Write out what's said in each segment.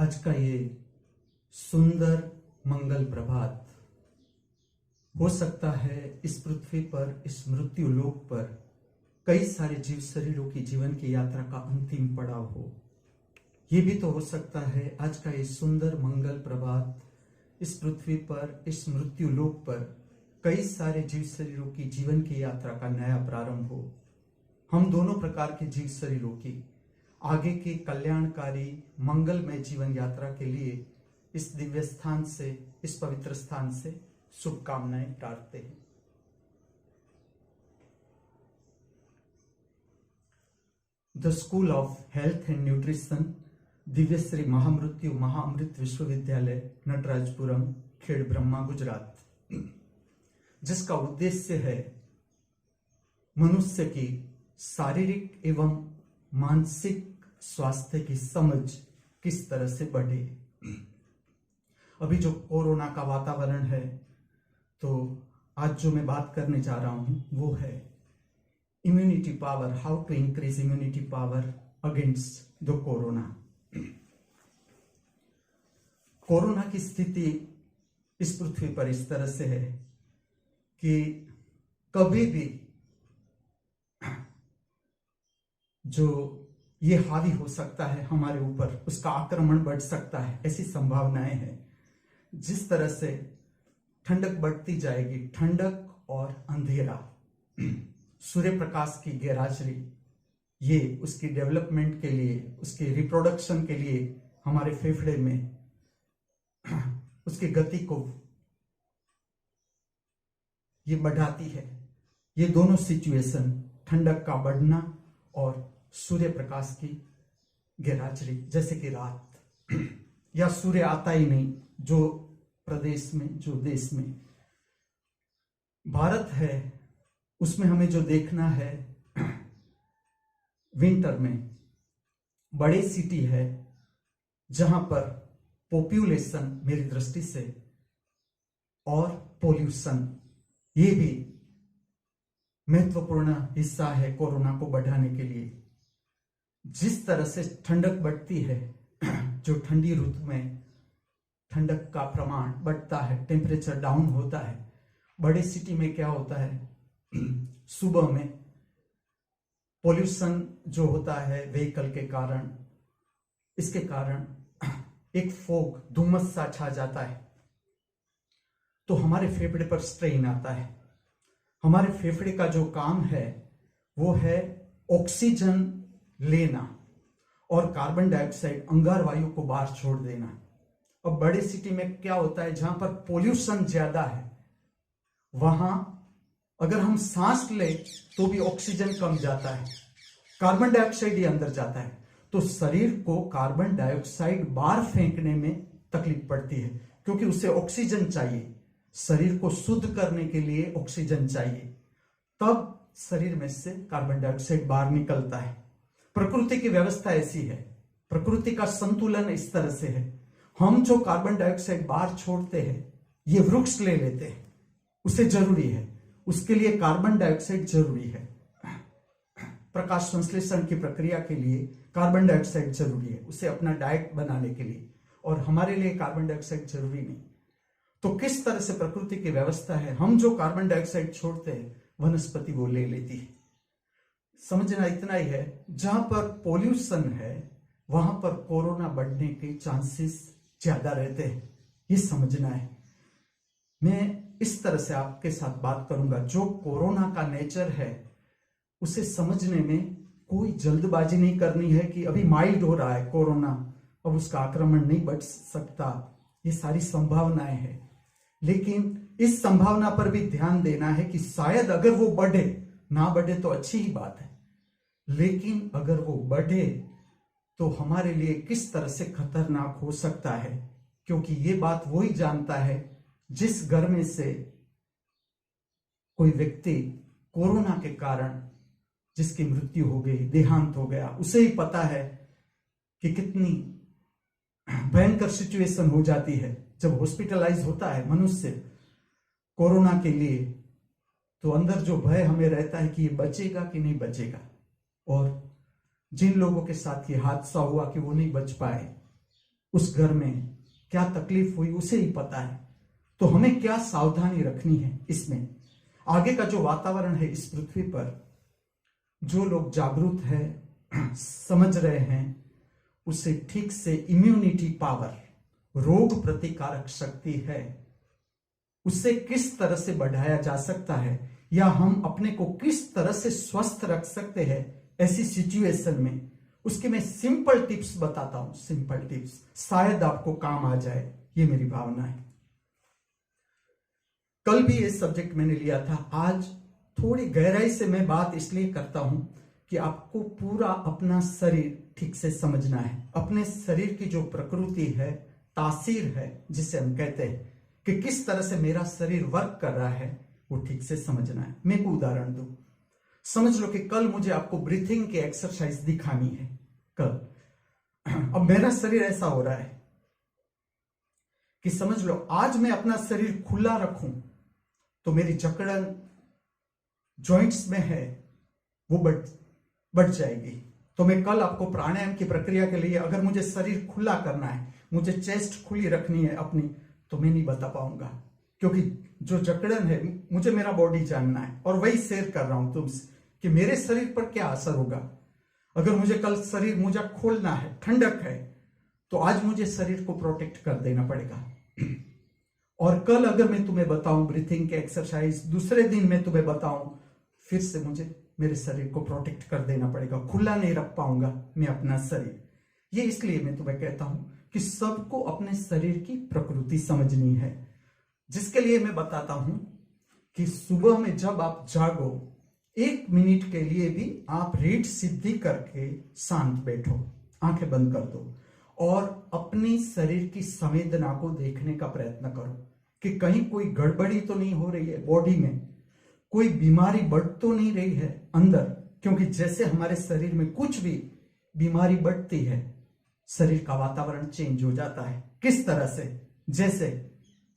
आज का ये सुंदर मंगल प्रभात हो सकता है इस पृथ्वी पर, इस मृत्यु लोक पर कई सारे जीव शरीरों की जीवन की यात्रा का अंतिम पड़ाव हो। ये भी तो हो सकता है आज का ये सुंदर मंगल प्रभात इस पृथ्वी पर, इस मृत्यु लोक पर कई सारे जीव शरीरों की जीवन की यात्रा का नया प्रारंभ हो। हम दोनों प्रकार के जीव शरीरों की आगे की कल्याणकारी मंगलमय जीवन यात्रा के लिए इस दिव्य स्थान से, इस पवित्र स्थान से शुभकामनाएं प्रार्थते हैं। The school of health and nutrition, Divya Shri महामृत्यु महाअमृत विश्वविद्यालय, नटराजपुरम, खेड़ ब्रह्मा, गुजरात, जिसका उद्देश्य है मनुष्य की शारीरिक एवं मानसिक स्वास्थ्य की समझ किस तरह से बढ़े। अभी जो कोरोना का वातावरण है, तो आज जो मैं बात करने जा रहा हूं वो है immunity power, how to increase immunity power against the corona. Corona की स्थिति इस पृथ्वी पर इस तरह से है कि कभी भी जो ये हावी हो सकता है हमारे ऊपर, उसका आक्रमण बढ़ सकता है, ऐसी संभावनाएं हैं। जिस तरह से ठंडक बढ़ती जाएगी, ठंडक और अंधेरा, सूर्य प्रकाश की गैरहाजिरी, ये उसकी डेवलपमेंट के लिए, उसके रिप्रोडक्शन के लिए हमारे फेफड़े में उसकी गति को ये बढ़ाती है। ये दोनों सिचुएशन, ठंडक का बढ़ना और सूर्य प्रकाश की गैरहाजिरी, जैसे कि रात या सूर्य आता ही नहीं, जो प्रदेश में, जो देश में भारत है, उसमें हमें जो देखना है, विंटर में बड़े सिटी है जहां पर पॉपुलेशन मेरी दृष्टि से और पोल्यूशन, ये भी महत्वपूर्ण हिस्सा है कोरोना को बढ़ाने के लिए। जिस तरह से ठंडक बढ़ती है, जो ठंडी ऋतु में ठंडक का प्रमाण बढ़ता है, टेम्परेचर डाउन होता है, बड़े सिटी में क्या होता है, सुबह में पोल्यूशन जो होता है व्हीकल के कारण, इसके कारण एक फोग, धुम्मस सा छा जाता है, तो हमारे फेफड़े पर स्ट्रेन आता है। हमारे फेफड़े का जो काम है वो है ऑक्सीजन लेना और कार्बन डाइऑक्साइड, अंगार वायु को बाहर छोड़ देना। अब बड़े सिटी में क्या होता है, जहां पर पोल्यूशन ज्यादा है, वहां अगर हम सांस ले तो भी ऑक्सीजन कम जाता है, कार्बन डाइऑक्साइड ही अंदर जाता है, तो शरीर को कार्बन डाइऑक्साइड बाहर फेंकने में तकलीफ पड़ती है, क्योंकि उसे ऑक्सीजन चाहिए। शरीर को शुद्ध करने के लिए ऑक्सीजन चाहिए, तब शरीर में से कार्बन डाइऑक्साइड बाहर निकलता है। प्रकृति की व्यवस्था ऐसी है, प्रकृति का संतुलन इस तरह से है। हम जो कार्बन डाइऑक्साइड बाहर छोड़ते हैं, ये वृक्ष ले लेते हैं, उसे जरूरी है, उसके लिए कार्बन डाइऑक्साइड जरूरी है। प्रकाश संश्लेषण की प्रक्रिया के लिए कार्बन डाइऑक्साइड जरूरी है, उसे अपना डाइट बनाने के लिए, और हमारे लिए कार्बन डाइऑक्साइड जरूरी नहीं। तो किस तरह से प्रकृति की व्यवस्था है, हम जो कार्बन डाइऑक्साइड छोड़ते हैं वनस्पति वो ले लेती है। समझना इतना ही है, जहां पर पोल्यूशन है वहां पर कोरोना बढ़ने के चांसेस ज्यादा रहते हैं, ये समझना है। मैं इस तरह से आपके साथ बात करूंगा, जो कोरोना का नेचर है उसे समझने में कोई जल्दबाजी नहीं करनी है कि अभी माइल्ड हो रहा है कोरोना, अब उसका आक्रमण नहीं बढ़ सकता, ये सारी संभावनाएं हैं। लेकिन इस संभावना पर भी ध्यान देना है कि शायद अगर वो बढ़े, ना बढ़े तो अच्छी ही बात है, लेकिन अगर वो बढ़े तो हमारे लिए किस तरह से खतरनाक हो सकता है, क्योंकि ये बात वही जानता है जिस घर में से कोई व्यक्ति कोरोना के कारण जिसकी मृत्यु हो गई, देहांत हो गया, उसे ही पता है कि कितनी भयंकर सिचुएशन हो जाती है जब हॉस्पिटलाइज होता है मनुष्य कोरोना के लिए। तो अंदर जो भय हमें रहता है कि ये बचेगा कि नहीं बचेगा, और जिन लोगों के साथ ये हादसा हुआ कि वो नहीं बच पाए, उस घर में क्या तकलीफ हुई उसे ही पता है। तो हमें क्या सावधानी रखनी है इसमें। आगे का जो वातावरण है इस पृथ्वी पर, जो लोग जागरूक है, समझ रहे हैं, उसे ठीक से इम्यूनिटी पावर, रोग प्रतिकारक शक्ति है, उससे किस तरह से बढ़ाया जा सकता है, या हम अपने को किस तरह से स्वस्थ रख सकते हैं ऐसी सिचुएशन में, उसके मैं सिंपल टिप्स बताता हूं। सिंपल टिप्स शायद आपको काम आ जाए, ये मेरी भावना है। कल भी ये सब्जेक्ट मैंने लिया था, आज थोड़ी गहराई से मैं बात इसलिए करता हूं कि आपको पूरा अपना शरीर ठीक से समझना है। अपने शरीर की जो प्रकृति है, तासीर है जिसे हम कहते हैं, कि किस तरह से मेरा शरीर वर्क कर रहा है, वो ठीक से समझना है। मैं को उदाहरण दूं, समझ लो कि कल मुझे आपको ब्रीथिंग की एक्सरसाइज दिखानी है कल। अब मेरा शरीर ऐसा हो रहा है कि समझ लो आज मैं अपना शरीर खुला रखूं तो मेरी जकड़न जॉइंट्स में है वो बढ़ जाएगी। तो मैं कल आपको प्राणायाम की प्रक्रिया के लिए, अगर मुझे शरीर खुला करना है, मुझे चेस्ट खुली रखनी है अपनी, तो मैं नहीं बता पाऊंगा, क्योंकि जो जकड़न है मुझे मेरा बॉडी जानना है और वही शेयर कर रहा हूं तुमसे कि मेरे शरीर पर क्या असर होगा। अगर मुझे कल शरीर मुझे खोलना है, ठंडक है, तो आज मुझे शरीर को प्रोटेक्ट कर देना पड़ेगा। और कल अगर मैं तुम्हें बताऊं ब्रीथिंग के एक्सरसाइज, दूसरे दिन मैं तुम्हें बताऊं, फिर से मुझे मेरे शरीर को प्रोटेक्ट कर देना पड़ेगा। खुला नहीं रख पाऊंगा मैं अपना शरीर। ये इसलिए मैं तुम्हें कहता हूं कि सबको अपने शरीर की प्रकृति समझनी है, जिसके लिए मैं बताता हूं कि सुबह में जब आप जागो, 1 मिनट के लिए भी आप रीढ़ सीधी करके शांत बैठो, आंखें बंद कर दो और अपने शरीर की संवेदना को देखने का प्रयत्न करो कि कहीं कोई गड़बड़ी तो नहीं हो रही है बॉडी में, कोई बीमारी बढ़ तो नहीं रही है अंदर। क्योंकि जैसे हमारे शरीर में कुछ भी बीमारी बढ़ती है, शरीर का वातावरण चेंज हो जाता है। किस तरह से? जैसे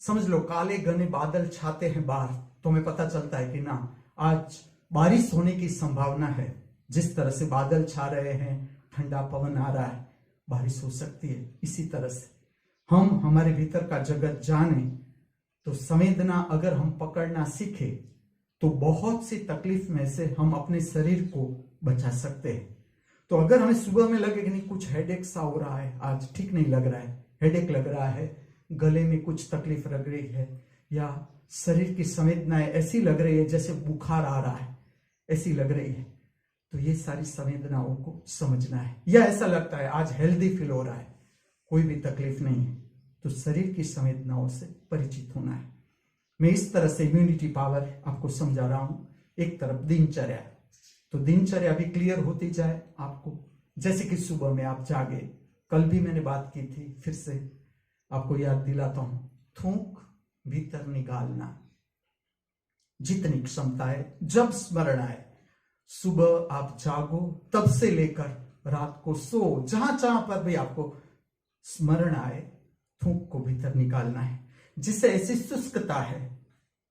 समझ लो काले घने बादल छाते हैं बाहर, तो हमें पता चलता है कि ना आज बारिश होने की संभावना है। जिस तरह से बादल छा रहे हैं, ठंडा पवन आ रहा है, बारिश हो सकती है। इसी तरह से हम हमारे भीतर का जगत जाने तो संवेदना अगर हम पकड़ना सीखे तो बहुत सी तकलीफ में से हम अपने शरीर को बचा सकते हैं। तो अगर हमें सुबह में लगे कि नहीं कुछ हेडेक सा हो रहा है, आज ठीक नहीं लग रहा है, हेडेक लग रहा है, गले में कुछ तकलीफ लग रही है, या शरीर की संवेदनाएं ऐसी लग रही है जैसे बुखार आ रहा है, ऐसी लग रही है, तो ये सारी संवेदनाओं को समझना है। या ऐसा लगता है आज हेल्दी फील हो रहा है, कोई भी तकलीफ नहीं है, तो शरीर की संवेदनाओं से परिचित होना है। मैं इस तरह से इम्यूनिटी पावर आपको समझा रहा हूं। एक तरफ दिनचर्या, तो दिनचर्या भी क्लियर होती जाए आपको। जैसे कि सुबह में आप जागे, कल भी मैंने बात की थी, फिर से आपको याद दिलाता हूं, थूक भीतर निकालना जितनी क्षमता है, जब स्मरण आए, सुबह आप जागो तब से लेकर रात को सो, जहां पर भी आपको स्मरण आए, थूक को भीतर निकालना है। जिससे ऐसी शुष्कता है,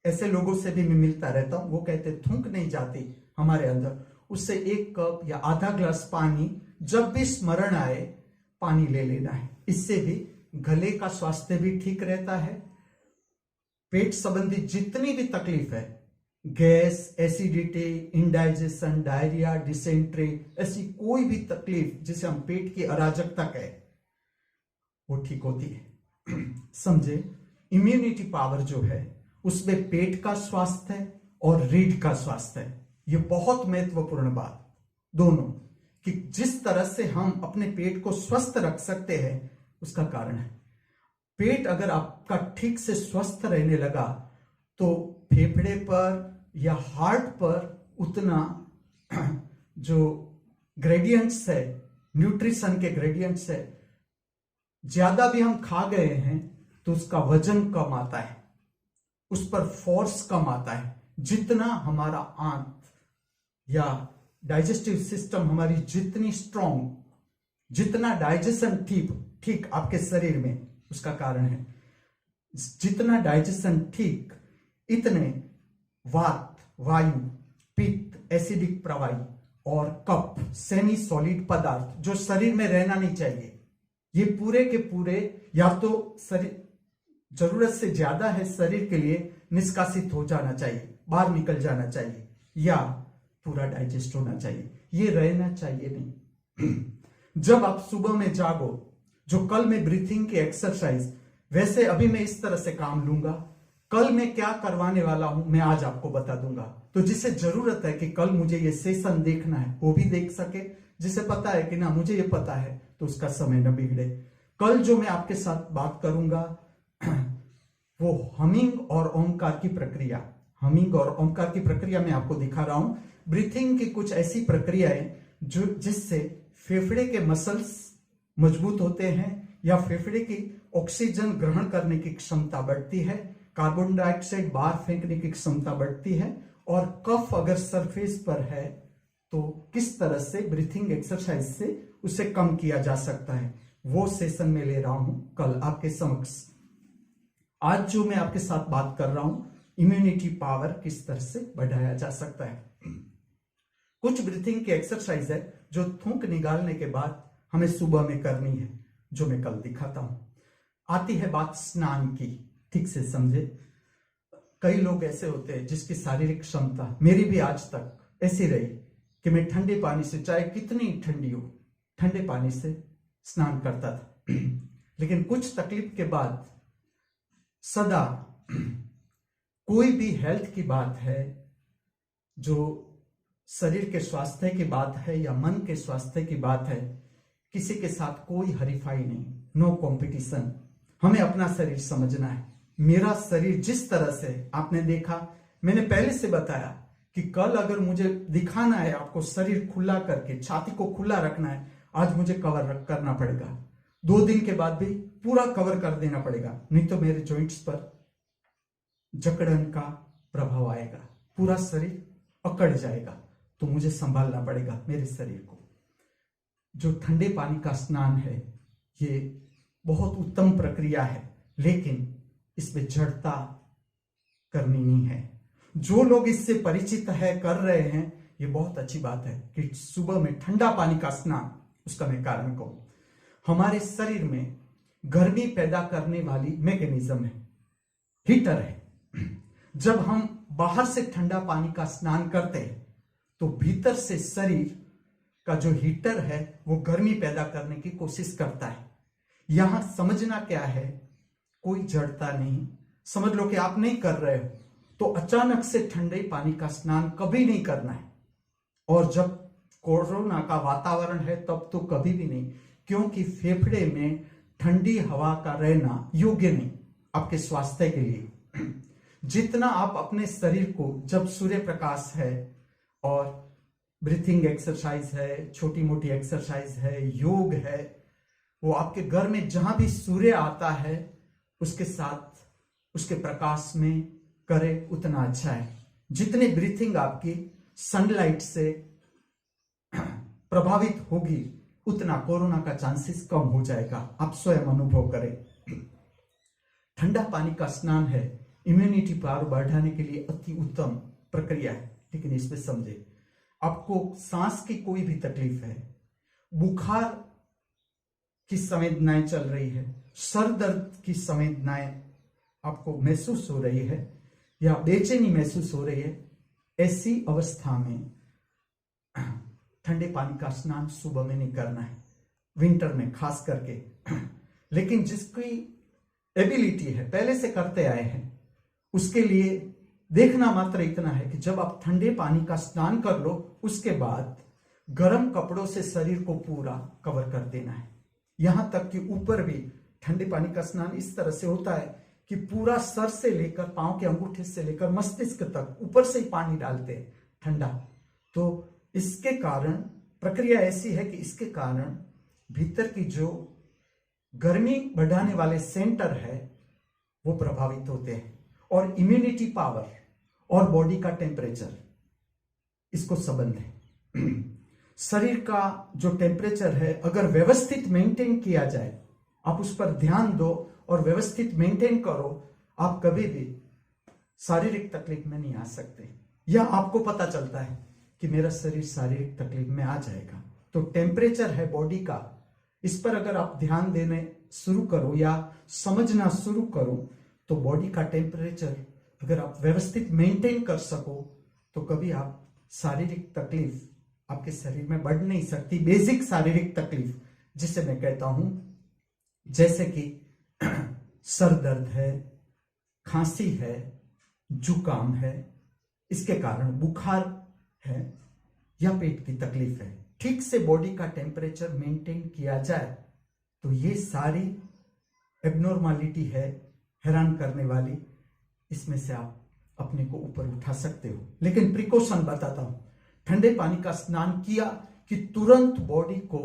ऐसे लोगों से भी मैं मिलता रहता हूं, वो कहते थूक नहीं जाती हमारे अंदर, उससे 1 कप या आधा ग्लास पानी जब भी स्मरण आए पानी ले लेना है। इससे भी गले का स्वास्थ्य भी ठीक रहता है। पेट संबंधी जितनी भी तकलीफ है, gas, acidity, indigestion, diarrhoea, dysentery, ऐसी कोई भी तकलीफ जिसे हम पेट की अराजकता कहें, वो ठीक होती है। समझे? इम्यूनिटी पावर जो है उसमें पेट का स्वास्थ्य है और रीढ़ का स्वास्थ्य है। ये बहुत महत्वपूर्ण बात दोनों, कि जिस तरह से हम अपने पेट को स्वस्थ रख सकते हैं उसका कारण है। पेट अगर आपका ठीक से स्वस्थ रहने लगा तो फेफड़े पर या हार्ट पर उतना जो ग्रेडियंट्स है, न्यूट्रिशन के ग्रेडियंट्स है, ज्यादा भी हम खा गए हैं तो उसका वजन कम आता है, उस पर फोर्स कम आता है। जितना हमारा आंत या डाइजेस्टिव सिस्टम हमारी जितनी स्ट्रॉन्ग, जितना डाइजेशन ठीक आपके शरीर में, उसका कारण है जितना डाइजेशन ठीक, इतने वात, वायु, पित्त, एसिडिक प्रवाही और कफ, सेमी सॉलिड पदार्थ जो शरीर में रहना नहीं चाहिए, ये पूरे के पूरे या तो शरीर जरूरत से ज्यादा है शरीर के लिए निष्कासित हो जाना चाहिए, बाहर निकल जाना चाहिए, या पूरा डाइजेस्ट होना चाहिए, ये रहना चाहिए नहीं। जब आप सुबह में जागो, जो कल में ब्रीथिंग की एक्सरसाइज, वैसे अभी मैं इस तरह से काम लूंगा, कल मैं क्या करवाने वाला हूं मैं आज आपको बता दूंगा। तो जिसे जरूरत है कि कल मुझे ये सेशन देखना है वो भी देख सके, जिसे पता है कि ना मुझे ये पता है तो उसका समय न बिगड़े। कल जो मैं आपके साथ बात करूंगा वो हमिंग और ओमकार की प्रक्रिया, हमिंग और ओमकार की प्रक्रिया में आपको दिखा रहा हूं। ब्रीथिंग की कुछ ऐसी प्रक्रियाएं जो जिससे फेफड़े के मसल्स मजबूत होते हैं या फेफड़े की ऑक्सीजन ग्रहण करने की क्षमता बढ़ती है, कार्बन डाइऑक्साइड बाहर फेंकने की क्षमता बढ़ती है, और कफ अगर सरफेस पर है तो किस तरह से ब्रीथिंग एक्सरसाइज से उसे कम किया जा सकता है, वो सेशन में ले रहा हूं कल आपके समक्ष। आज जो मैं आपके साथ बात कर रहा हूं, इम्यूनिटी पावर किस तरह से बढ़ाया जा सकता है। कुछ ब्रीथिंग की एक्सरसाइज है जो थूक निकालने के बाद हमें सुबह में करनी है, जो मैं कल दिखाता हूं। आती है बात स्नान की, ठीक से समझे। कई लोग ऐसे होते हैं जिसकी शारीरिक क्षमता, मेरी भी आज तक ऐसी रही कि मैं ठंडे पानी से, चाहे कितनी ठंडी हो, ठंडे पानी से स्नान करता था। लेकिन कुछ तकलीफ के बाद सदा कोई भी हेल्थ की बात है, जो शरीर के स्वास्थ्य की बात है या मन के स्वास्थ्य की बात है, किसी के साथ कोई हरीफाई नहीं, नो कंपटीशन। हमें अपना शरीर समझना है। मेरा शरीर जिस तरह से आपने देखा, मैंने पहले से बताया कि कल अगर मुझे दिखाना है आपको शरीर खुला करके, छाती को खुला रखना है, आज मुझे कवर करना पड़ेगा। 2 दिन के बाद भी पूरा कवर कर देना पड़ेगा, नहीं तो मेरे जॉइंट्स पर जकड़न का प्रभाव आएगा, पूरा शरीर अकड़ जाएगा। तो मुझे संभालना पड़ेगा मेरे शरीर को। जो ठंडे पानी का स्नान है ये बहुत उत्तम प्रक्रिया है, लेकिन इसमें जड़ता करनी नहीं है। जो लोग इससे परिचित है, कर रहे हैं, ये बहुत अच्छी बात है कि सुबह में ठंडा पानी का स्नान। उसका मैं कारण कहूं, हमारे शरीर में गर्मी पैदा करने वाली मैकेनिज्म है, हीटर है। जब हम बाहर से ठंडा पानी का स्नान करते हैं तो भीतर से शरीर का जो हीटर है वो गर्मी पैदा करने की कोशिश करता है। यहां समझना क्या है, कोई जड़ता नहीं। समझ लो कि आप नहीं कर रहे हो तो अचानक से ठंडे पानी का स्नान कभी नहीं करना है। और जब कोरोना का वातावरण है तब तो कभी भी नहीं, क्योंकि फेफड़े में ठंडी हवा का रहना योग्य नहीं आपके स्वास्थ्य के लिए। जितना आप अपने शरीर को, जब सूर्य प्रकाश है और ब्रीथिंग एक्सरसाइज है, छोटी मोटी एक्सरसाइज है, योग है, वो आपके घर में जहां भी सूर्य आता है उसके साथ उसके प्रकाश में करे उतना अच्छा है। जितनी ब्रीथिंग आपकी सनलाइट से प्रभावित होगी उतना कोरोना का चांसेस कम हो जाएगा, आप स्वयं अनुभव करें। ठंडा पानी का स्नान है, इम्यूनिटी पावर बढ़ाने के लिए अति उत्तम प्रक्रिया है, लेकिन इसमें समझे, आपको सांस की कोई भी तकलीफ है, बुखार की संवेदनाएं चल रही है, सर दर्द की संवेदनाएं आपको महसूस हो रही है या बेचैनी महसूस हो रही है, ऐसी अवस्था में ठंडे पानी का स्नान सुबह में नहीं करना है, विंटर में खास करके। लेकिन जिसकी एबिलिटी है, पहले से करते आए हैं, उसके लिए देखना मात्र इतना है कि जब आप ठंडे पानी का स्नान कर लो उसके बाद गर्म कपड़ों से शरीर को पूरा कवर कर देना है। यहां तक कि ऊपर भी ठंडे पानी का स्नान इस तरह से होता है कि पूरा सर से लेकर पांव के अंगूठे से लेकर मस्तिष्क तक ऊपर से ही पानी डालते हैं ठंडा। तो इसके कारण प्रक्रिया ऐसी है कि इसके कारण भीतर की जो गर्मी बढ़ाने वाले सेंटर है वो प्रभावित होते हैं, और इम्यूनिटी पावर और बॉडी का टेम्परेचर, इसको संबंध है। शरीर का जो टेम्परेचर है अगर व्यवस्थित मेंटेन किया जाए, आप उस पर ध्यान दो और व्यवस्थित मेंटेन करो, आप कभी भी शारीरिक तकलीफ में नहीं आ सकते। या आपको पता चलता है कि मेरा शरीर शारीरिक तकलीफ में आ जाएगा, तो टेम्परेचर है बॉडी का, इस पर अगर आप ध्यान देने शुरू करो या समझना शुरू करो तो बॉडी का टेम्परेचर अगर आप व्यवस्थित मेंटेन कर सको तो कभी आप शारीरिक तकलीफ आपके शरीर में बढ़ नहीं सकती। बेसिक शारीरिक तकलीफ जिसे मैं कहता हूं, जैसे कि सर दर्द है, खांसी है, जुकाम है, इसके कारण बुखार है या पेट की तकलीफ है, ठीक से बॉडी का टेम्परेचर मेंटेन किया जाए तो ये सारी एबनॉर्मलिटी है, हैरान करने वाली, इसमें से आप अपने को ऊपर उठा सकते हो। लेकिन प्रिकॉशन बताता हूं, ठंडे पानी का स्नान किया कि तुरंत बॉडी को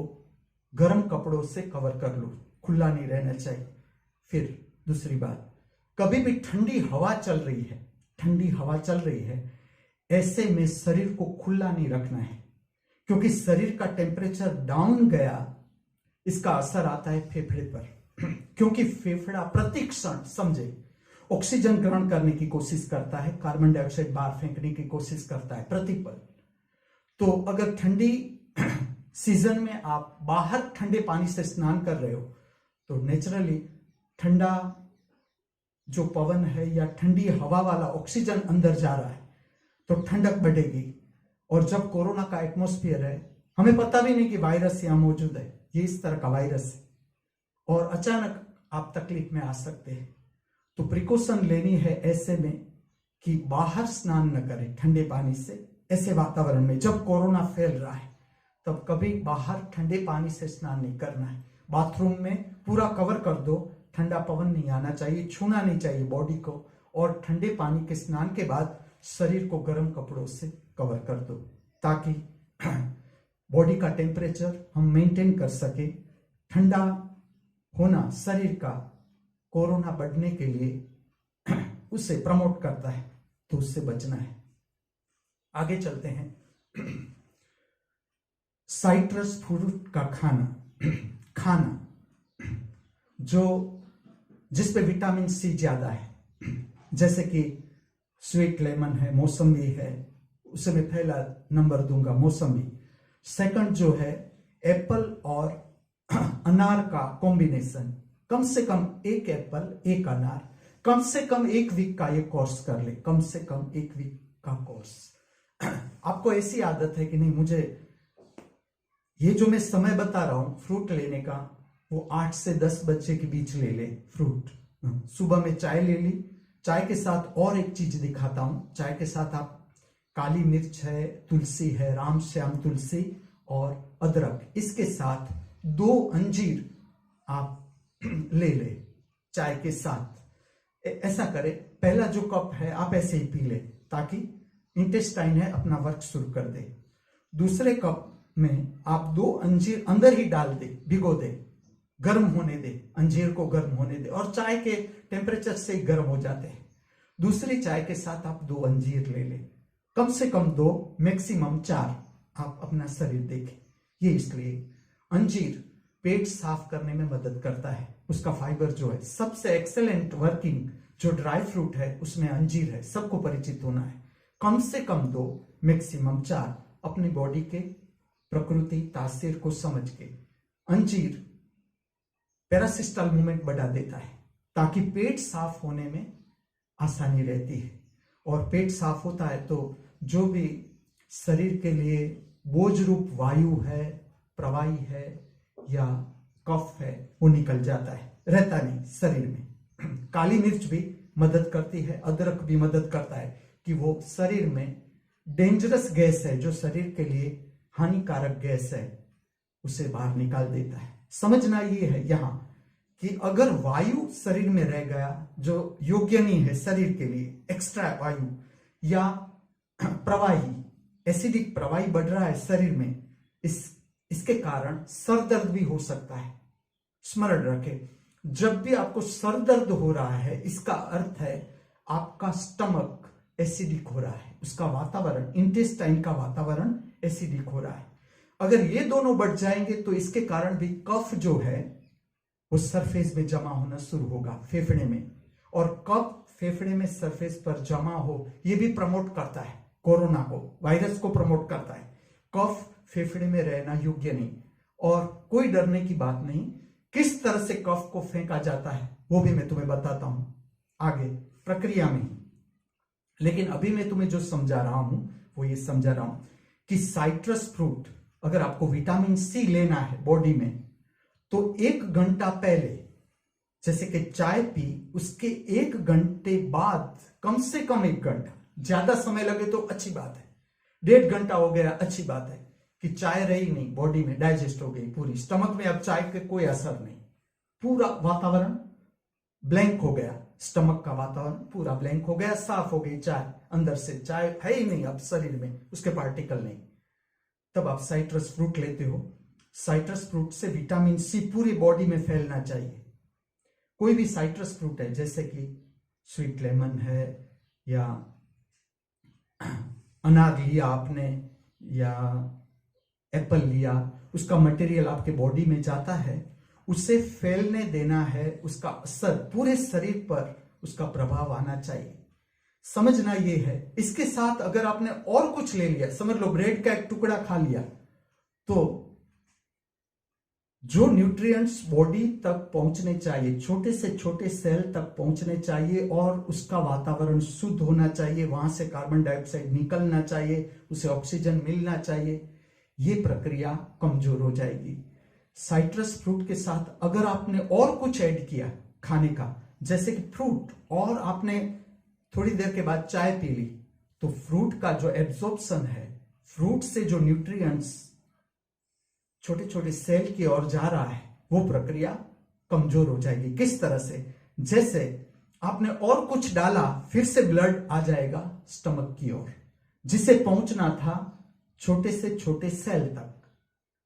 गर्म कपड़ों से कवर कर लो, खुला नहीं रहना चाहिए। फिर दूसरी बात, कभी भी ठंडी हवा चल रही है, ठंडी हवा चल रही है, ऐसे में शरीर को खुला नहीं रखना है, क्योंकि शरीर का टेम्परेचर डाउन गया, इसका असर आता है फेफड़े पर। क्योंकि फेफड़ा प्रतिक्षण समझे ऑक्सीजन ग्रहण करने की कोशिश करता है, कार्बन डाइऑक्साइड बाहर फेंकने की कोशिश करता है प्रतिपल। तो अगर ठंडी सीजन में आप बाहर ठंडे पानी से स्नान कर रहे हो तो नेचुरली ठंडा जो पवन है या ठंडी हवा वाला ऑक्सीजन अंदर जा रहा है तो ठंडक बढ़ेगी। और जब कोरोना का एटमॉस्फेयर है, हमें पता भी नहीं कि वायरस यहां मौजूद है, ये इस तरह का वायरस है और अचानक आप तकलीफ में आ सकते हैं। तो प्रिकॉशन लेनी है ऐसे में कि बाहर स्नान न करें ठंडे पानी से। ऐसे वातावरण में जब कोरोना फैल रहा है तब कभी बाहर ठंडे पानी से स्नान नहीं करना है। बाथरूम में पूरा कवर कर दो, ठंडा पवन नहीं आना चाहिए, छूना नहीं चाहिए बॉडी को। और ठंडे पानी के स्नान के बाद शरीर को गर्म कपड़ों से कवर कर दो ताकि बॉडी का टेम्परेचर हम मेंटेन कर सके। ठंडा होना शरीर का कोरोना बढ़ने के लिए उसे प्रमोट करता है, तो उससे बचना है। आगे चलते हैं। साइट्रस फ्रूट का खाना जो जिसपे विटामिन सी ज्यादा है, जैसे कि स्वीट लेमन है, मौसमी है, उसे मैं पहला नंबर दूंगा मौसमी। सेकंड जो है एप्पल और अनार का कॉम्बिनेशन, कम से कम एक एप्पल एक अनार, कम से कम एक वीक का ये कोर्स कर ले, कम से कम एक वीक का कोर्स। आपको ऐसी आदत है कि नहीं, मुझे ये जो मैं समय बता रहा हूं फ्रूट लेने का, वो 8 से 10 बजे के बीच ले ले फ्रूट। सुबह में चाय ले ली, चाय के साथ और एक चीज दिखाता हूं, चाय के साथ आप काली मिर्च है, तुलसी है, राम श्याम तुलसी और अदरक, इसके साथ 2 अंजीर आप ले ले चाय के साथ। ऐसा करें, पहला जो कप है आप ऐसे ही पी ले ताकि इंटेस्टाइन है अपना वर्क शुरू कर दे। दूसरे कप में आप 2 अंजीर अंदर ही डाल दे, भिगो दे, गर्म होने दे, अंजीर को गर्म होने दे, और चाय के टेम्परेचर से ही गर्म हो जाते हैं। दूसरी चाय के साथ आप 2 अंजीर ले ले, कम से कम 2, मैक्सिमम 4 आप अपना शरीर देखें। ये इसलिए अंजीर पेट साफ करने में मदद करता है, उसका फाइबर जो है सबसे एक्सेलेंट वर्किंग जो ड्राई फ्रूट है उसमें अंजीर है, सबको परिचित होना है। कम से कम 2, मैक्सिमम 4 अपनी बॉडी के प्रकृति तासीर को समझ के। अंजीर पैरासिस्टल मूवमेंट बढ़ा देता है ताकि पेट साफ होने में आसानी रहती है, और पेट साफ होता है तो जो भी शरीर के लिए बोझ रूप वायु है, प्रवाही है या कफ है, वो निकल जाता है, रहता नहीं शरीर में। काली मिर्च भी मदद करती है, अदरक भी मदद करता है कि वो शरीर में डेंजरस गैस है, जो शरीर के लिए हानिकारक गैस है, उसे बाहर निकाल देता है। समझना ये है यहां कि अगर वायु शरीर में रह गया जो योग्य नहीं है शरीर के लिए, एक्स्ट्रा वायु या प्रवाही, एसिडिक प्रवाही बढ़ रहा है शरीर में, इसके कारण सर दर्द भी हो सकता है। स्मरण रखें, जब भी आपको सर दर्द हो रहा है इसका अर्थ है आपका स्टमक एसिडिक हो रहा है, उसका वातावरण, इंटेस्टाइन का वातावरण एसिडिक हो रहा है। अगर ये दोनों बढ़ जाएंगे तो इसके कारण भी कफ जो है वो सरफेस में जमा होना शुरू होगा फेफड़े में, और कफ फेफड़े में सरफेस पर जमा हो ये भी प्रमोट करता है कोरोना को, वायरस को प्रमोट करता है। कफ फेफड़े में रहना योग्य नहीं, और कोई डरने की बात नहीं। किस तरह से कफ को फेंका जाता है वो भी मैं तुम्हें बताता हूं आगे प्रक्रिया में। लेकिन अभी मैं तुम्हें जो समझा रहा हूं वो ये समझा रहा हूं कि साइट्रस फ्रूट, अगर आपको विटामिन सी लेना है बॉडी में, तो 1 घंटा पहले, जैसे कि चाय पी उसके 1 घंटे बाद, कम से कम 1 घंटा, ज्यादा समय लगे तो अच्छी बात है, 1.5 घंटा हो गया अच्छी बात है कि चाय रही नहीं बॉडी में, डाइजेस्ट हो गई पूरी, स्टमक में अब चाय के कोई असर नहीं, पूरा वातावरण ब्लैंक हो गया, स्टमक का वातावरण पूरा ब्लैंक हो गया, साफ हो गई चाय, अंदर से चाय है ही नहीं अब शरीर में, उसके पार्टिकल नहीं। तब आप साइट्रस फ्रूट लेते हो। साइट्रस फ्रूट से विटामिन सी पूरी बॉडी में फैलना चाहिए। कोई भी साइट्रस फ्रूट है, जैसे कि स्वीट लेमन है या अनार लिया आपने या एप्पल लिया, उसका मटेरियल आपके बॉडी में जाता है, उसे फैलने देना है, उसका असर पूरे शरीर पर उसका प्रभाव आना चाहिए। समझना ये है। इसके साथ अगर आपने और कुछ ले लिया, समझ लो ब्रेड का एक टुकड़ा खा लिया, तो जो न्यूट्रिएंट्स बॉडी तक पहुंचने चाहिए, छोटे से छोटे सेल तक पहुंचने चाहिए और उसका वातावरण शुद्ध होना चाहिए, वहां से कार्बन डाइऑक्साइड निकलना चाहिए, उसे ऑक्सीजन मिलना चाहिए, ये प्रक्रिया कमजोर हो जाएगी। साइट्रस फ्रूट के साथ अगर आपने और कुछ ऐड किया खाने का, जैसे कि फ्रूट, और आपने थोड़ी देर के बाद चाय पी ली, तो फ्रूट का जो एब्जॉर्प्शन है, फ्रूट से जो न्यूट्रिएंट्स छोटे छोटे सेल की ओर जा रहा है, वो प्रक्रिया कमजोर हो जाएगी। किस तरह से? जैसे आपने और कुछ डाला, फिर से ब्लड आ जाएगा स्टमक की ओर, जिसे पहुंचना था छोटे से छोटे सेल तक,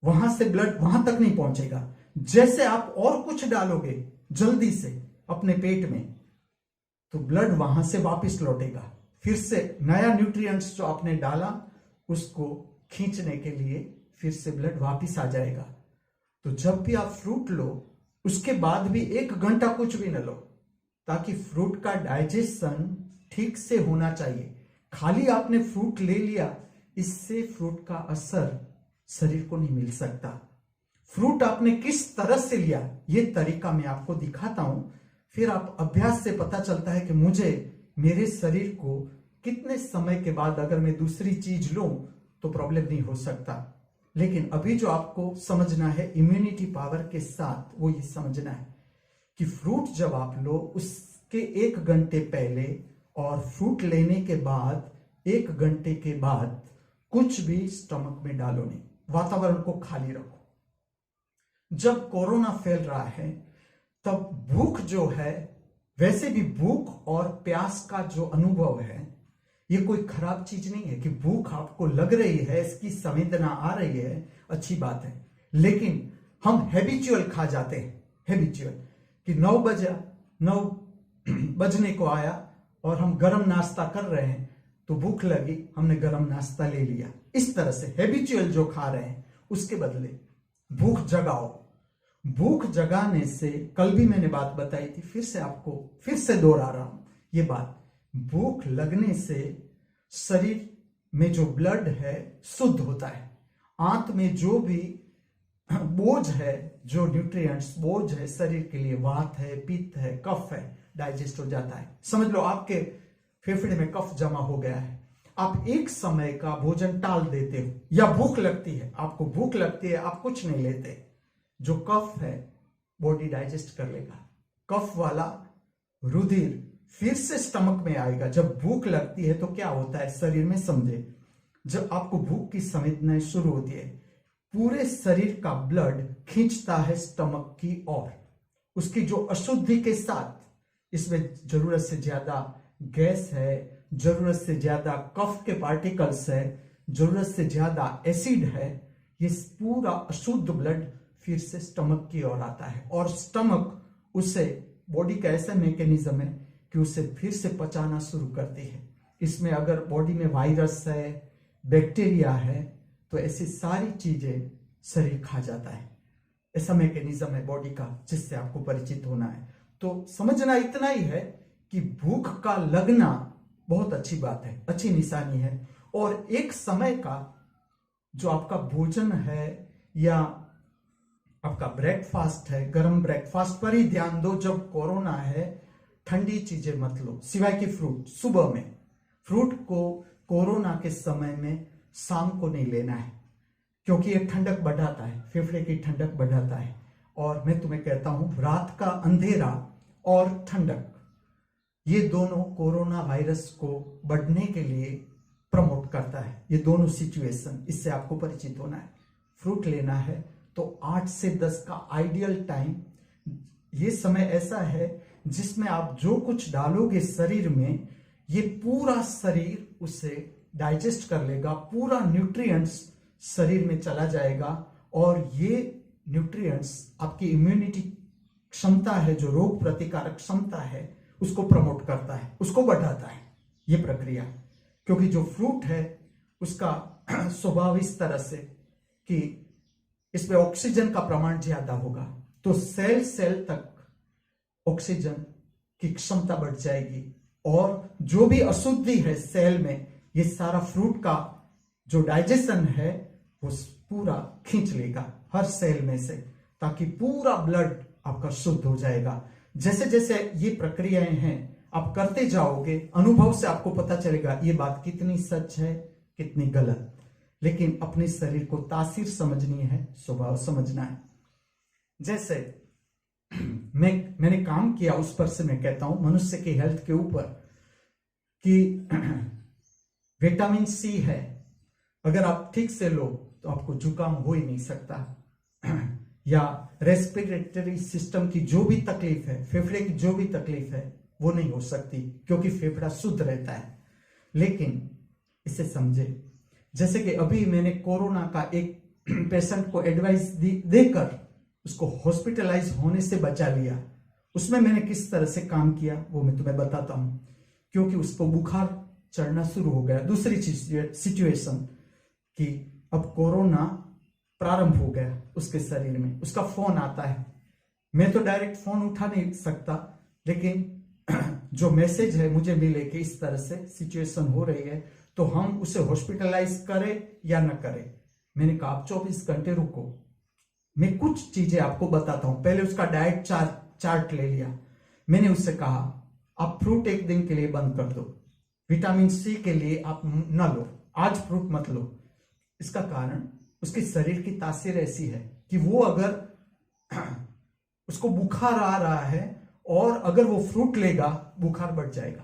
वहां से ब्लड वहां तक नहीं पहुंचेगा। जैसे आप और कुछ डालोगे जल्दी से अपने पेट में, तो ब्लड वहां से वापस लौटेगा, फिर से नया न्यूट्रिएंट्स जो आपने डाला उसको खींचने के लिए फिर से ब्लड वापस आ जाएगा। तो जब भी आप फ्रूट लो, उसके बाद भी 1 घंटा कुछ भी न लो, ताकि फ्रूट का डाइजेशन ठीक से होना चाहिए। खाली आपने फ्रूट ले लिया, इससे फ्रूट का असर शरीर को नहीं मिल सकता। फ्रूट आपने किस तरह से लिया, ये तरीका मैं आपको दिखाता हूं, फिर आप अभ्यास से पता चलता है कि मुझे मेरे शरीर को कितने समय के बाद अगर मैं दूसरी चीज लूं तो प्रॉब्लम नहीं हो सकता। लेकिन अभी जो आपको समझना है इम्यूनिटी पावर के साथ, वो ये समझना है कि फ्रूट जब आप लो उसके 1 घंटे पहले और फ्रूट लेने के बाद 1 घंटे के बाद कुछ भी स्टमक में डालो नहीं, वातावरण को खाली रखो। जब कोरोना फैल रहा है तब भूख जो है, वैसे भी भूख और प्यास का जो अनुभव है, ये कोई खराब चीज नहीं है कि भूख आपको लग रही है, इसकी संवेदना आ रही है, अच्छी बात है। लेकिन हम हैबिचुअल खा जाते हैं, हैबिचुअल कि 9 बजने को आया और हम गरम नाश्ता कर रहे हैं, तो भूख लगी, हमने गरम नाश्ता ले लिया। इस तरह से हैबिचुअल जो खा रहे हैं, उसके बदले भूख जगाओ। भूख जगाने से, कल भी मैंने बात बताई थी, फिर से दोहरा रहा हूं ये बात, भूख लगने से शरीर में जो ब्लड है शुद्ध होता है, आंत में जो भी बोझ है, जो न्यूट्रिएंट्स बोझ है शरीर के लिए, वात है, पित्त है, कफ है, डाइजेस्ट हो जाता है। समझ लो आपके फेफड़े में कफ जमा हो गया है, आप एक समय का भोजन टाल देते हो, या भूख लगती है, आपको भूख लगती है, आप कुछ नहीं लेते, जो कफ है बॉडी डाइजेस्ट कर लेगा, कफ वाला रुधिर फिर से स्टमक में आएगा। जब भूख लगती है तो क्या होता है शरीर में, समझे, जब आपको भूख की संवेदनाएं शुरू होती है, पूरे शरीर का ब्लड खींचता है स्टमक की ओर, उसकी जो अशुद्धि के साथ, इसमें जरूरत से ज्यादा गैस है, जरूरत से ज्यादा कफ के पार्टिकल्स है, जरूरत से ज्यादा एसिड है, ये पूरा अशुद्ध ब्लड फिर से स्टमक की ओर आता है, और स्टमक उसे, बॉडी का ऐसा मैकेनिज्म है कि उसे फिर से पचाना शुरू करती है। इसमें अगर बॉडी में वायरस है, बैक्टीरिया है, तो ऐसी सारी चीजें शरीर खा जाता है। ऐसा मैकेनिज्म है बॉडी का, जिससे आपको परिचित होना है। तो समझना इतना ही है कि भूख का लगना बहुत अच्छी बात है, अच्छी निशानी है, और एक समय का जो आपका भोजन है या आपका ब्रेकफास्ट है, गर्म ब्रेकफास्ट पर ही ध्यान दो। जब कोरोना है ठंडी चीजें मत लो, सिवाय कि फ्रूट। सुबह में फ्रूट को कोरोना के समय में शाम को नहीं लेना है, क्योंकि ये ठंडक बढ़ाता है, फेफड़े की ठंडक बढ़ाता है। और मैं तुम्हें कहता हूं, रात का अंधेरा और ठंडक, ये दोनों कोरोना वायरस को बढ़ने के लिए प्रमोट करता है। ये दोनों सिचुएशन, इससे आपको परिचित होना है। फ्रूट लेना है तो 8 से 10 का आइडियल टाइम। ये समय ऐसा है जिसमें आप जो कुछ डालोगे शरीर में, ये पूरा शरीर उसे डाइजेस्ट कर लेगा, पूरा न्यूट्रिएंट्स शरीर में चला जाएगा, और ये न्यूट्रिएंट्स आपकी इम्यूनिटी क्षमता है, जो रोग प्रतिकारक क्षमता है, उसको प्रमोट करता है, उसको बढ़ाता है ये प्रक्रिया। क्योंकि जो फ्रूट है उसका स्वभाव इस तरह से कि इसमें ऑक्सीजन का प्रमाण ज्यादा होगा, तो सेल सेल तक ऑक्सीजन की क्षमता बढ़ जाएगी, और जो भी अशुद्धि है सेल में, ये सारा फ्रूट का जो डाइजेशन है वो पूरा खींच लेगा हर सेल में से, ताकि पूरा ब्लड आपका शुद्ध हो जाएगा। जैसे जैसे ये प्रक्रियाएं हैं आप करते जाओगे, अनुभव से आपको पता चलेगा ये बात कितनी सच है, कितनी गलत। लेकिन अपने शरीर को तासीर समझनी है, स्वभाव समझना है। जैसे मैंने काम किया उस पर से मैं कहता हूं, मनुष्य की हेल्थ के ऊपर, कि विटामिन सी है, अगर आप ठीक से लो तो आपको जुकाम हो ही नहीं सकता, या रेस्पिरेटरी सिस्टम की जो भी तकलीफ है, फेफड़े की जो भी तकलीफ है, वो नहीं हो सकती, क्योंकि फेफड़ा शुद्ध रहता है। लेकिन इसे समझे, जैसे कि अभी मैंने कोरोना का एक पेशेंट को एडवाइस देकर उसको हॉस्पिटलाइज होने से बचा लिया। उसमें मैंने किस तरह से काम किया वो मैं तुम्हें बताता हूं। क्योंकि उसको बुखार चढ़ना शुरू हो गया, दूसरी सिचुएशन कि अब कोरोना प्रारंभ हो गया उसके शरीर में, उसका फोन आता है। मैं तो डायरेक्ट फोन उठा नहीं सकता, लेकिन जो मैसेज है मुझे मिले कि इस तरह से सिचुएशन हो रही है, तो हम उसे हॉस्पिटलाइज करें या न करें। मैंने कहा आप 24 घंटे रुको, मैं कुछ चीजें आपको बताता हूं। पहले उसका डाइट चार्ट ले लिया। मैंने उससे कहा आप फ्रूट एक दिन के लिए बंद कर दो, विटामिन सी के लिए आप न लो, आज फ्रूट मत लो। इसका कारण उसके शरीर की तासीर ऐसी है कि वो अगर उसको बुखार आ रहा है और अगर वो फ्रूट लेगा, बुखार बढ़ जाएगा,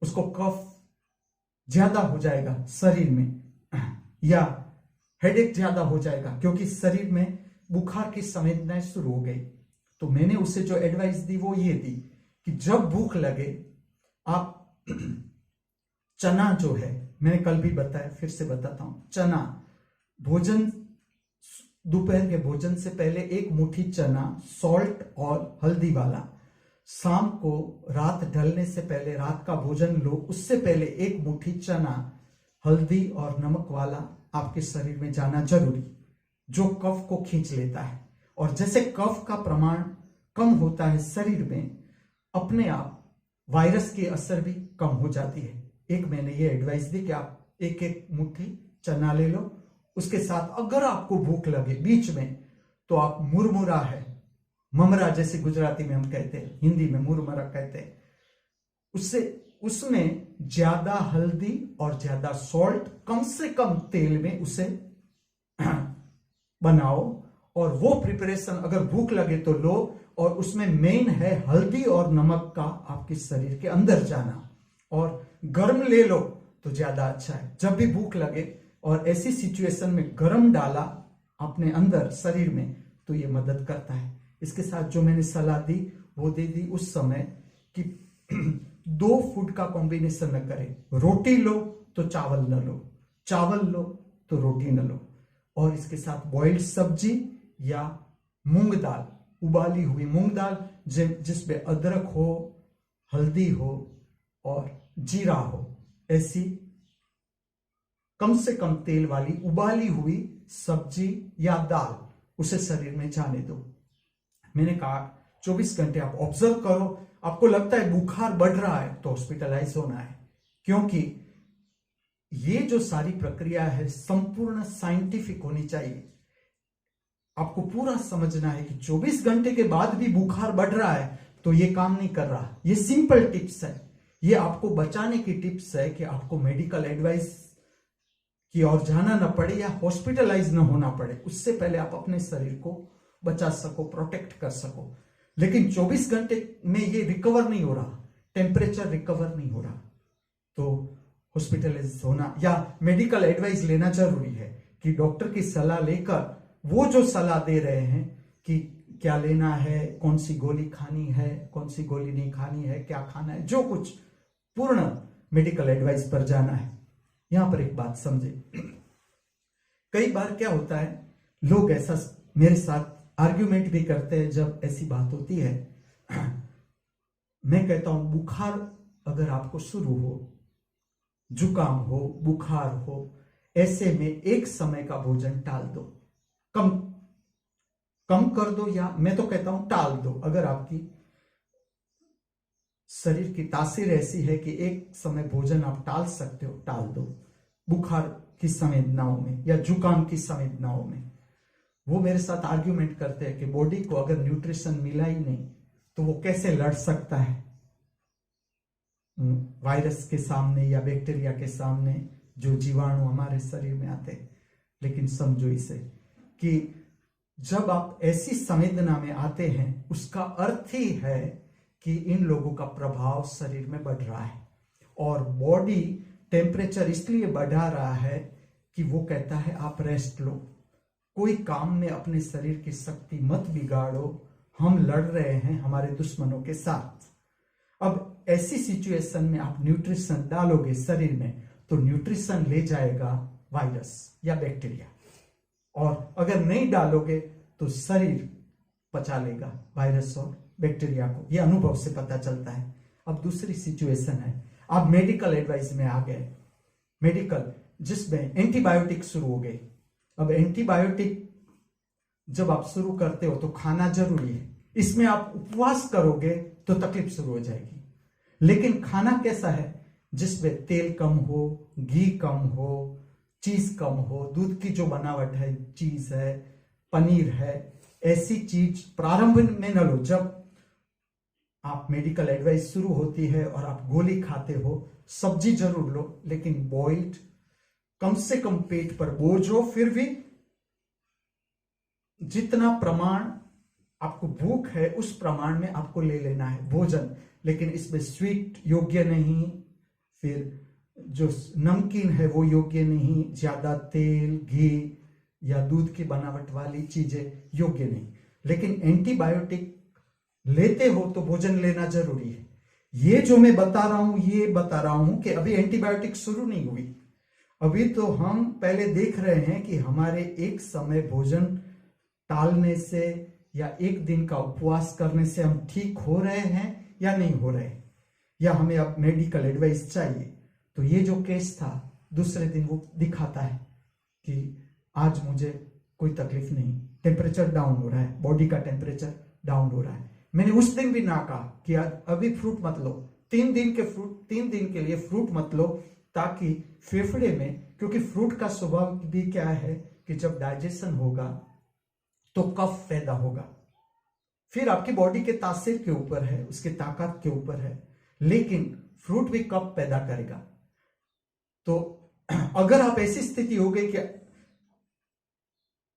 उसको कफ ज्यादा हो जाएगा शरीर में, या हेडेक ज्यादा हो जाएगा, क्योंकि शरीर में बुखार की संवेदनाएं शुरू हो गई। तो मैंने उसे जो एडवाइस दी वो ये दी कि जब भूख लगे आप चना जो है, मैंने कल भी बताया, फिर से बताता हूं, चना भोजन, दोपहर के भोजन से पहले एक मुट्ठी चना सॉल्ट और हल्दी वाला, शाम को रात ढलने से पहले रात का भोजन लो, उससे पहले एक मुट्ठी चना हल्दी और नमक वाला आपके शरीर में जाना जरूरी, जो कफ को खींच लेता है। और जैसे कफ का प्रमाण कम होता है शरीर में, अपने आप वायरस की असर भी कम हो जाती है। एक मैंने ये एडवाइस दी कि आप एक एक मुट्ठी चना ले लो, उसके साथ अगर आपको भूख लगे बीच में, तो आप मुरमुरा है, ममरा जैसे गुजराती में हम कहते हैं, हिंदी में मुरमुरा कहते हैं, उससे उसमें ज्यादा हल्दी और ज्यादा सॉल्ट, कम से कम तेल में उसे बनाओ, और वो प्रिपरेशन अगर भूख लगे तो लो। और उसमें मेन है हल्दी और नमक का आपके शरीर के अंदर जाना, और गर्म ले लो तो ज्यादा अच्छा है। जब भी भूख लगे और ऐसी सिचुएशन में गर्म डाला अपने अंदर शरीर में, तो ये मदद करता है। इसके साथ जो मैंने सलाह दी वो दे दी उस समय कि 2 फूड का कॉम्बिनेशन न करें, रोटी लो तो चावल न लो, चावल लो तो रोटी न लो, और इसके साथ बॉइल्ड सब्जी या मूंग दाल, उबाली हुई मूंग दाल जिसमें अदरक हो, हल्दी हो और जीरा हो, ऐसी कम से कम तेल वाली उबाली हुई सब्जी या दाल उसे शरीर में जाने दो। मैंने कहा 24 घंटे आप ऑब्जर्व करो, आपको लगता है बुखार बढ़ रहा है तो हॉस्पिटलाइज होना है, क्योंकि ये जो सारी प्रक्रिया है संपूर्ण साइंटिफिक होनी चाहिए। आपको पूरा समझना है कि 24 घंटे के बाद भी बुखार बढ़ रहा है तो ये काम नहीं कर रहा। ये सिंपल टिप्स है, ये आपको बचाने की टिप्स है कि आपको मेडिकल एडवाइस की ओर जाना ना पड़े या हॉस्पिटलाइज ना होना पड़े। उससे पहले आप अपने शरीर को बचा सको, प्रोटेक्ट कर सको। लेकिन 24 घंटे में ये रिकवर नहीं हो रहा, टेम्परेचर रिकवर नहीं हो रहा, तो हॉस्पिटलाइज होना या मेडिकल एडवाइस लेना जरूरी है कि डॉक्टर की सलाह लेकर वो जो सलाह दे रहे हैं कि क्या लेना है, कौन सी गोली खानी है, कौन सी गोली नहीं खानी है, क्या खाना है, जो कुछ पूर्ण मेडिकल एडवाइस पर जाना है। यहां पर एक बात समझे, कई बार क्या होता है, लोग ऐसा मेरे साथ आर्ग्यूमेंट भी करते हैं जब ऐसी बात होती है। मैं कहता हूं बुखार अगर आपको शुरू हो, जुकाम हो, बुखार हो, ऐसे में एक समय का भोजन टाल दो, कम कर दो, या मैं तो कहता हूं टाल दो। अगर आपकी शरीर की तासीर ऐसी है कि एक समय भोजन आप टाल सकते हो, टाल दो। बुखार की संवेदनाओं में या जुकाम की संवेदनाओं में वो मेरे साथ आर्ग्यूमेंट करते हैं कि बॉडी को अगर न्यूट्रिशन मिला ही नहीं तो वो कैसे लड़ सकता है वायरस के सामने या बैक्टीरिया के सामने, जो जीवाणु हमारे शरीर में आते हैं। लेकिन समझो इसे कि जब आप ऐसी संवेदना में आते हैं उसका अर्थ ही है कि इन लोगों का प्रभाव शरीर में बढ़ रहा है, और बॉडी टेम्परेचर इसलिए बढ़ा रहा है कि वो कहता है आप रेस्ट लो, कोई काम में अपने शरीर की शक्ति मत बिगाड़ो, हम लड़ रहे हैं हमारे दुश्मनों के साथ। अब ऐसी सिचुएशन में आप न्यूट्रिशन डालोगे शरीर में तो न्यूट्रिशन ले जाएगा वायरस या बैक्टीरिया, और अगर नहीं डालोगे तो शरीर पचा लेगा वायरस और बैक्टीरिया को। यह अनुभव से पता चलता है। अब दूसरी सिचुएशन है, आप मेडिकल एडवाइस में आ गए, मेडिकल जिसमें एंटीबायोटिक शुरू हो गई। अब एंटीबायोटिक जब आप शुरू करते हो तो खाना जरूरी है, इसमें आप उपवास करोगे तो तकलीफ शुरू हो जाएगी। लेकिन खाना कैसा है जिसमें तेल कम हो, घी कम हो, चीज कम हो, दूध की जो बनावट है, चीज है, पनीर है, ऐसी चीज प्रारंभ में न लो। जब आप मेडिकल एडवाइस शुरू होती है और आप गोली खाते हो, सब्जी जरूर लो, लेकिन बॉइल्ड, कम से कम पेट पर बोझ हो, फिर भी जितना प्रमाण आपको भूख है उस प्रमाण में आपको ले लेना है भोजन। लेकिन इसमें स्वीट योग्य नहीं, फिर जो नमकीन है वो योग्य नहीं, ज्यादा तेल, घी या दूध की बनावट वाली चीजें योग्य नहीं। लेकिन एंटीबायोटिक लेते हो तो भोजन लेना जरूरी है। ये जो मैं बता रहा हूं, ये बता रहा हूं कि अभी एंटीबायोटिक शुरू नहीं हुई, अभी तो हम पहले देख रहे हैं कि हमारे एक समय भोजन टालने से या एक दिन का उपवास करने से हम ठीक हो रहे हैं या नहीं हो रहे, या हमें अब मेडिकल एडवाइस चाहिए। तो ये जो केस था, दूसरे दिन वो दिखाता है कि आज मुझे कोई तकलीफ नहीं, टेम्परेचर डाउन हो रहा है, बॉडी का टेम्परेचर डाउन हो रहा है। मैंने उस दिन भी ना कहा कि अभी फ्रूट मत लो, 3 दिन के लिए फ्रूट मत लो, ताकि फेफड़े में, क्योंकि फ्रूट का स्वभाव भी क्या है कि जब डाइजेशन होगा तो कफ पैदा होगा, फिर आपकी बॉडी के तासीर के ऊपर है, उसकी ताकत के ऊपर है, लेकिन फ्रूट भी कफ पैदा करेगा। तो अगर आप ऐसी स्थिति हो गई कि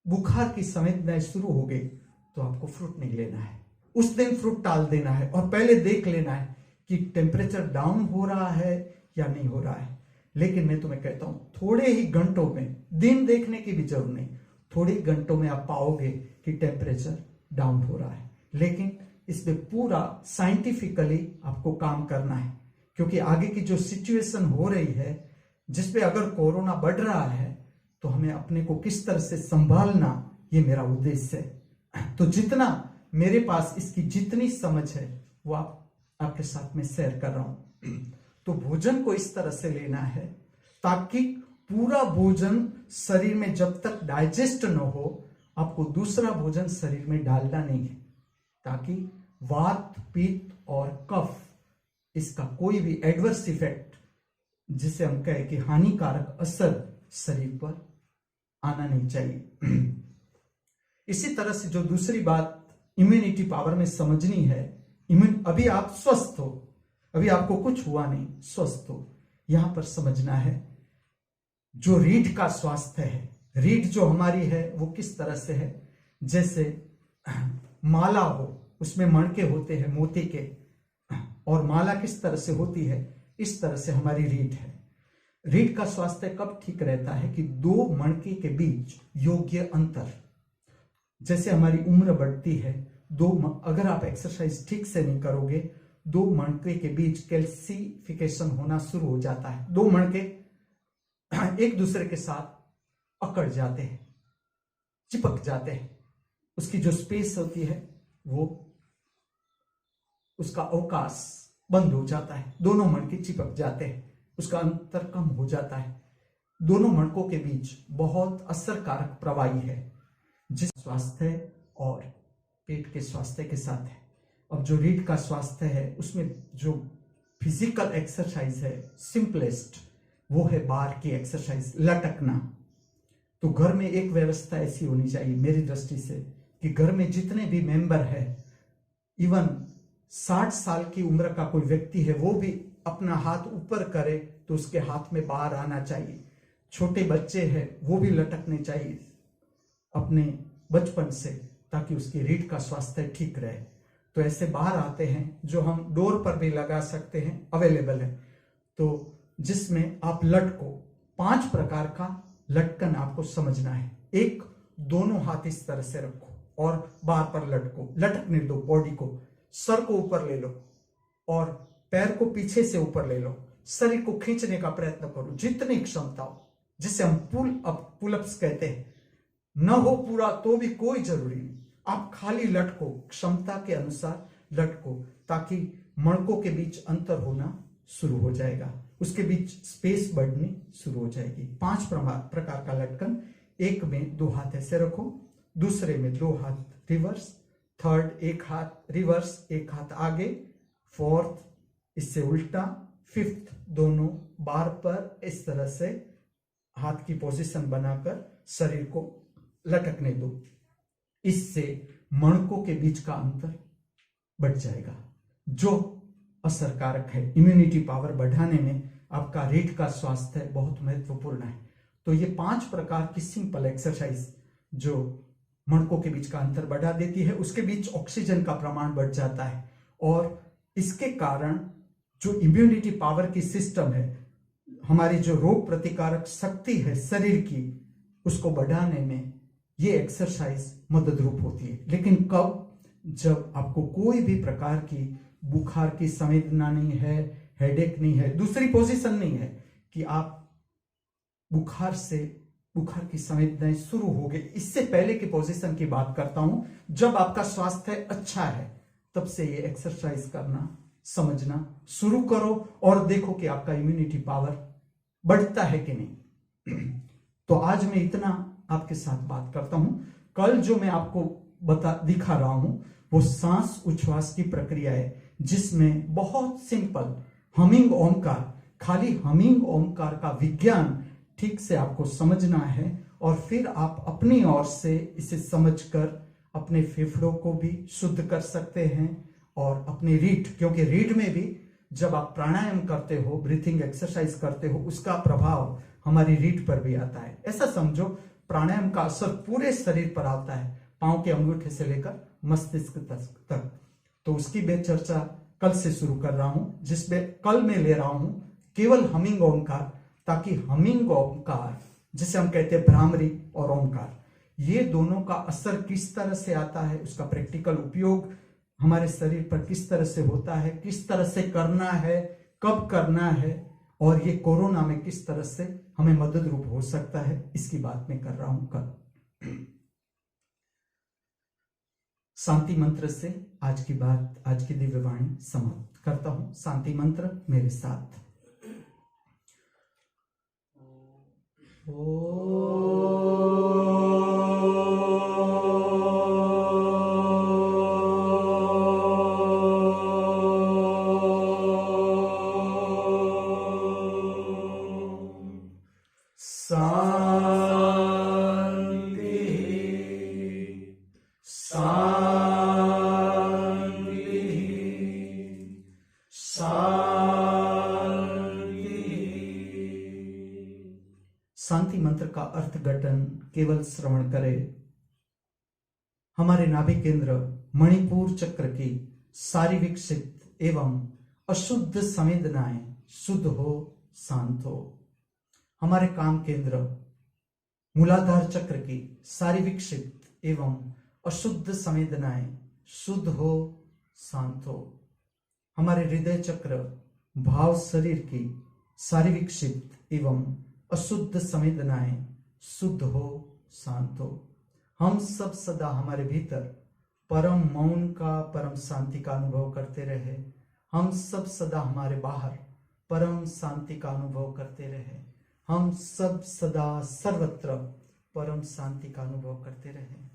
बुखार की संवेदनाएं शुरू हो गई तो आपको फ्रूट नहीं लेना है, उस दिन फ्रूट टाल देना है, और पहले देख लेना है कि टेम्परेचर डाउन हो रहा है या नहीं हो रहा है। लेकिन मैं तुम्हें कहता हूं थोड़े ही घंटों में, दिन देखने की भी जरूरत नहीं, थोड़े ही घंटों में आप पाओगे कि टेम्परेचर डाउन हो रहा है। लेकिन इसमें पूरा साइंटिफिकली आपको काम करना है, क्योंकि आगे की जो सिचुएशन हो रही है जिसपे अगर कोरोना बढ़ रहा है तो हमें अपने को किस तरह से संभालना, ये मेरा उद्देश्य है। तो जितना मेरे पास इसकी जितनी समझ है वो आपके साथ में शेयर कर रहा हूं। तो भोजन को इस तरह से लेना है ताकि पूरा भोजन शरीर में जब तक डाइजेस्ट न हो, आपको दूसरा भोजन शरीर में डालना नहीं है, ताकि वात, पित्त और कफ, इसका कोई भी एडवर्स इफेक्ट, जिसे हम कहें कि हानिकारक असर, शरीर पर आना नहीं चाहिए। इसी तरह से जो दूसरी बात इम्यूनिटी पावर में समझनी है, अभी आप स्वस्थ हो, अभी आपको कुछ हुआ नहीं, स्वस्थ हो, यहां पर समझना है जो रीढ़ का स्वास्थ्य है, रीढ़ जो हमारी है वो किस तरह से है, जैसे माला हो, उसमें मणके होते हैं मोती के, और माला किस तरह से होती है, इस तरह से हमारी रीढ़ है। रीढ़ का स्वास्थ्य कब ठीक रहता है कि दो मणके के बीच योग्य अंतर, जैसे हमारी उम्र बढ़ती है, अगर आप एक्सरसाइज ठीक से नहीं करोगे, दो मणके के बीच कैल्सिफिकेशन होना शुरू हो जाता है, दो मणके एक दूसरे के साथ अकड़ जाते हैं, चिपक जाते हैं, उसकी जो स्पेस होती है वो, उसका अवकाश बंद हो जाता है, दोनों मणके चिपक जाते हैं, उसका अंतर कम हो जाता है, दोनों मणकों के बीच बहुत असरकारक प्रवाही है, जिस स्वास्थ्य और पेट के स्वास्थ्य के साथ है। अब जो रीढ़ का स्वास्थ्य है उसमें जो फिजिकल एक्सरसाइज है सिंपलेस्ट, वो है बार की एक्सरसाइज, लटकना। तो घर में एक व्यवस्था ऐसी होनी चाहिए मेरी दृष्टि से कि घर में जितने भी मेंबर है, इवन 60 साल की उम्र का कोई व्यक्ति है, वो भी अपना हाथ ऊपर करे तो उसके हाथ में बाहर आना चाहिए। छोटे बच्चे हैं वो भी लटकने चाहिए अपने बचपन से, ताकि उसकी रीढ़ का स्वास्थ्य ठीक रहे। तो ऐसे बाहर आते हैं जो हम डोर पर भी लगा सकते हैं, अवेलेबल है, तो जिसमें आप लटको, 5 प्रकार का लटकन आपको समझना है। एक, दोनों हाथ इस तरह से रखो और बार पर लटको, लटकने दो बॉडी को, सर को ऊपर ले लो और पैर को पीछे से ऊपर ले लो, शरीर को खींचने का प्रयत्न करो जितनी क्षमता हो, जिसे हम पुल अप्स कहते हैं। न हो पूरा तो भी कोई जरूरी नहीं, आप खाली लटको, क्षमता के अनुसार लटको, ताकि मणकों के बीच अंतर होना शुरू हो जाएगा, उसके बीच स्पेस बढ़नी शुरू हो जाएगी। 5 प्रकार का लटकन। एक में 2 हाथ ऐसे रखो, दूसरे में 2 हाथ रिवर्स, थर्ड 1 हाथ रिवर्स 1 हाथ आगे, फोर्थ इससे उल्टा, फिफ्थ दोनों बार पर इस तरह से हाथ की पोजीशन बनाकर शरीर को लटकने दो। इससे मणकों के बीच का अंतर बढ़ जाएगा, जो असरकारक है, इम्यूनिटी पावर बढ़ाने में आपका रीढ़ का स्वास्थ्य बहुत महत्वपूर्ण है। तो ये 5 प्रकार की सिंपल एक्सरसाइज जो मणकों के बीच का अंतर बढ़ा देती है, उसके बीच ऑक्सीजन का प्रमाण बढ़ जाता है, और इसके कारण जो इम्यूनिटी पावर की सिस्टम है, हमारी जो रोग प्रतिकारक शक्ति है शरीर की, उसको बढ़ाने में ये एक्सरसाइज मदद रूप होती है। लेकिन कब? जब आपको कोई भी प्रकार की बुखार की संवेदना नहीं है, हेडेक नहीं है, दूसरी पोजीशन नहीं है कि आप बुखार की संवेदनाएं शुरू हो गई, इससे पहले की पोजीशन की बात करता हूं, जब आपका स्वास्थ्य अच्छा है, तब से ये एक्सरसाइज करना, समझना शुरू करो और देखो कि आपका इम्यूनिटी पावर बढ़ता है कि नहीं। तो आज मैं इतना आपके साथ बात करता हूं। कल जो मैं आपको दिखा रहा हूं वो सांस उच्छ्वास की प्रक्रिया है, जिसमें बहुत सिंपल हमिंग ओमकार, खाली हमिंग ओमकार का विज्ञान ठीक से आपको समझना है, और फिर आप अपनी ओर से इसे समझकर अपने फेफड़ों को भी शुद्ध कर सकते हैं, और अपनी रीढ़, क्योंकि रीढ़ में भी जब आप प्राणायाम करते हो, ब्रीथिंग एक्सरसाइज करते हो, उसका प्रभाव हमारी रीढ़ पर भी आता है। ऐसा समझो प्राणायाम का असर पूरे शरीर पर आता है, पांव के अंगूठे से लेकर मस्तिष्क तक। तो उसकी मैं चर्चा कल से शुरू कर रहा हूं, जिसमें कल मैं ले रहा हूं केवल हमिंग ओमकार, ताकि हमिंग ओमकार, जिसे हम कहते हैं भ्रामरी और ओमकार, ये दोनों का असर किस तरह से आता है, उसका प्रैक्टिकल उपयोग हमारे शरीर पर किस तरह से होता है, किस तरह से करना है, कब करना है, और ये कोरोना में किस तरह से हमें मदद रूप हो सकता है, इसकी बात मैं कर रहा हूं कल। शांति मंत्र से आज की दिव्य वाणी समाप्त करता हूं। शांति मंत्र मेरे साथ। शांति शांति। शांति मंत्र का अर्थघटन केवल श्रवण करें। हमारे नाभि केंद्र मणिपुर चक्र की सारी विकसित एवं अशुद्ध संवेदनाएं शुद्ध हो, शांत हो। हमारे काम केंद्र मूलाधार चक्र की सारी विकसित एवं अशुद्ध संवेदनाएं शुद्ध हो, शांत हो। हमारे हृदय चक्र भाव शरीर की सारी विकसित एवं अशुद्ध संवेदनाएं शुद्ध हो, शांत हो। हम सब सदा हमारे भीतर परम मौन का, परम शांति का अनुभव करते रहे। हम सब सदा हमारे बाहर परम शांति का अनुभव करते रहे। हम सब सदा सर्वत्र परम शांति का अनुभव करते रहे।